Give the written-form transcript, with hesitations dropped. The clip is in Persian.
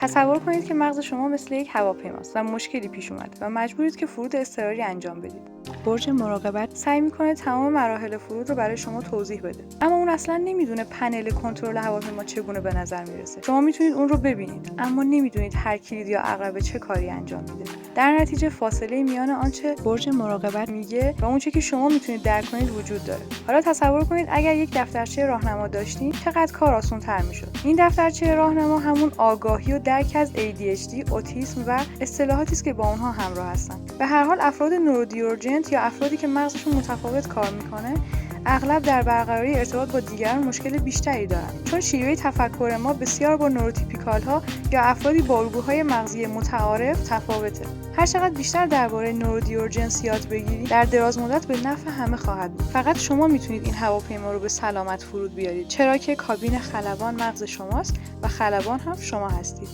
تصور کنید که مغز شما مثل یک هواپیماست و مشکلی پیش اومده و مجبورید که فرود اضطراری انجام بدید. برج مراقبت سعی میکنه تمام مراحل فرود رو برای شما توضیح بده، اما اون اصلا نمیدونه پنل کنترل هواپیما چگونه به نظر میرسه. شما میتونید اون رو ببینید، اما نمیدونید هر کلید یا عقربه چه کاری انجام میده. در نتیجه فاصله میان آنچه برج مراقبت میگه و اونچه که شما میتونید درک کنید وجود داره. حالا تصور کنید اگر یک دفترچه راهنما داشتین، چقدر کار آسان‌تر میشد. این دفترچه راهنما همون آگاهی و درک از ADHD، اوتیسم و اصطلاحاتی است که با اونها همراه هستن. به هر حال افراد نورودیورجنت یا افرادی که مغزشون متفاوت کار میکنه اغلب در برقراری ارتباط با دیگران مشکل بیشتری دارند، چون شیوه تفکر ما بسیار با نوروتیپیکال ها یا افرادی با الگوهای مغزی متعارف تفاوته. هر چقدر بیشتر درباره نورودیورجنس یاد بگیرید، در دراز مدت به نفع همه خواهد بود. فقط شما میتونید این هواپیما رو به سلامت فرود بیارید، چرا که کابین خلبان مغز شماست و خلبان هم شما هستید.